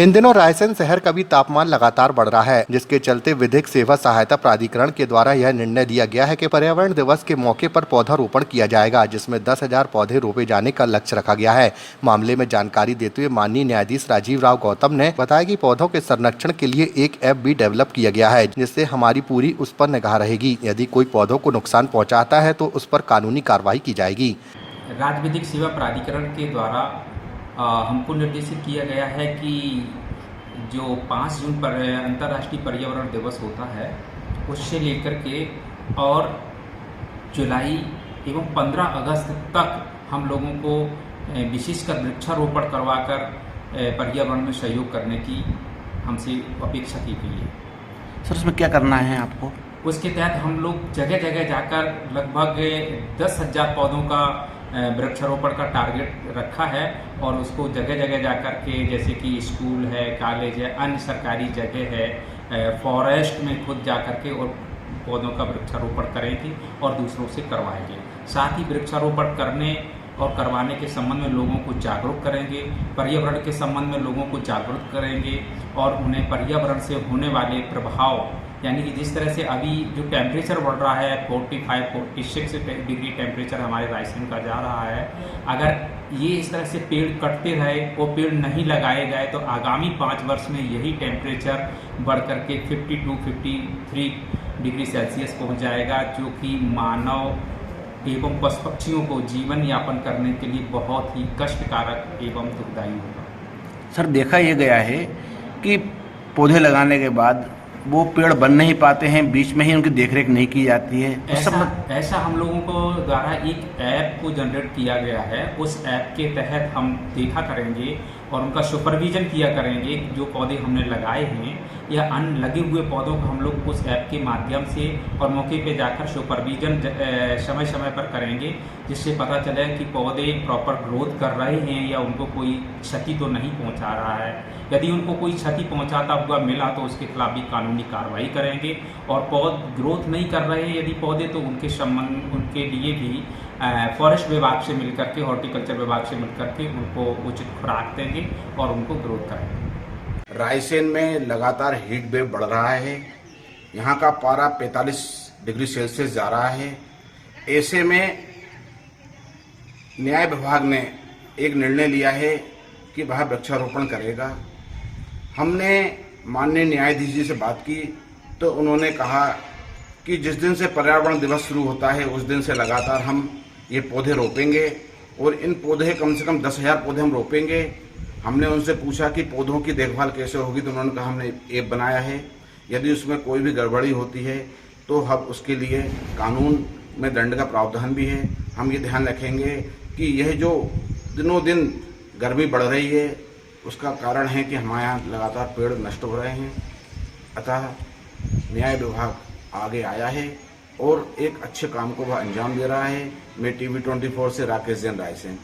इन दिनों रायसेन शहर का भी तापमान लगातार बढ़ रहा है, जिसके चलते विधिक सेवा सहायता प्राधिकरण के द्वारा यह निर्णय लिया गया है कि पर्यावरण दिवस के मौके पर पौधारोपण किया जाएगा, जिसमें 10,000 पौधे रोपे जाने का लक्ष्य रखा गया है। मामले में जानकारी देते हुए माननीय न्यायाधीश राजीव राव गौतम ने बताया कि पौधों के संरक्षण के लिए एक ऐप भी डेवलप किया गया है, जिससे हमारी पूरी उस पर निगाह रहेगी। यदि कोई पौधों को नुकसान पहुँचाता है तो उस पर कानूनी कार्रवाई की जाएगी। राज्य विधिक सेवा प्राधिकरण के द्वारा हमको निर्देशित किया गया है कि जो 5 जून पर अंतर्राष्ट्रीय पर्यावरण दिवस होता है, उससे लेकर के और जुलाई एवं 15 अगस्त तक हम लोगों को विशेषकर वृक्षारोपण करवाकर पर्यावरण में सहयोग करने की हमसे अपेक्षा की गई है। सर, उसमें क्या करना है आपको? उसके तहत हम लोग जगह जगह जाकर लगभग 10,000 पौधों का वृक्षारोपण का टारगेट रखा है और उसको जगह जगह जाकर के, जैसे कि स्कूल है, कॉलेज है, अन्य सरकारी जगह है, फॉरेस्ट में खुद जाकर के और पौधों का वृक्षारोपण करेंगे और दूसरों से करवाएंगे। साथ ही वृक्षारोपण करने और करवाने के संबंध में लोगों को जागरूक करेंगे, पर्यावरण के संबंध में लोगों को जागरूक करेंगे और उन्हें पर्यावरण से होने वाले प्रभाव, यानी कि जिस तरह से अभी जो टेम्परेचर बढ़ रहा है 45-46 डिग्री टेम्परेचर हमारे रायसेन का जा रहा है, अगर ये इस तरह से पेड़ कटते रहे, वो पेड़ नहीं लगाए गए तो आगामी 5 वर्ष में यही टेम्परेचर बढ़ करके 52-53 डिग्री सेल्सियस पहुँच जाएगा, जो कि मानव एवं पशु पक्षियों को जीवन यापन करने के लिए बहुत ही कष्टकारक एवं दुखदायी होगा। सर, देखा यह गया है कि पौधे लगाने के बाद वो पेड़ बन नहीं पाते हैं, बीच में ही उनकी देखरेख नहीं की जाती है। ऐसा हम लोगों को द्वारा एक ऐप को जनरेट किया गया है। उस ऐप के तहत हम देखा करेंगे और उनका सुपरविजन किया करेंगे। जो पौधे हमने लगाए हैं या अन्य लगे हुए पौधों को हम लोग उस ऐप के माध्यम से और मौके पे जाकर सुपरविजन समय समय पर करेंगे, जिससे पता चले कि पौधे प्रॉपर ग्रोथ कर रहे हैं या उनको कोई क्षति तो नहीं पहुंचा रहा है। यदि उनको कोई क्षति पहुंचाता हुआ मिला तो उसके खिलाफ भी कानूनी कार्रवाई करेंगे। और पौधे ग्रोथ नहीं कर रहे हैं यदि पौधे, तो उनके लिए भी फॉरेस्ट विभाग से मिलकर के, हॉर्टिकल्चर विभाग से मिलकर के उनको उचित खुराक देंगे और उनको ग्रोथ कराएंगे। रायसेन में लगातार हीट वेव बढ़ रहा है। यहाँ का पारा 45 डिग्री सेल्सियस जा रहा है। ऐसे में न्याय विभाग ने एक निर्णय लिया है कि वह वृक्षारोपण करेगा। हमने माननीय न्यायाधीश जी से बात की तो उन्होंने कहा कि जिस दिन से पर्यावरण दिवस शुरू होता है उस दिन से लगातार हम ये पौधे रोपेंगे और इन पौधे कम से कम 10,000 पौधे हम रोपेंगे। हमने उनसे पूछा कि पौधों की देखभाल कैसे होगी, तो उन्होंने कहा हमने ऐप बनाया है, यदि उसमें कोई भी गड़बड़ी होती है तो हम उसके लिए कानून में दंड का प्रावधान भी है। हम ये ध्यान रखेंगे कि यह जो दिनों दिन गर्मी बढ़ रही है उसका कारण है कि हमारे यहाँ लगातार पेड़ नष्ट हो रहे हैं। अतः न्याय विभाग आगे आया है और एक अच्छे काम को वह अंजाम दे रहा है। मैं TV 24 से राकेश जैन, रायसेन।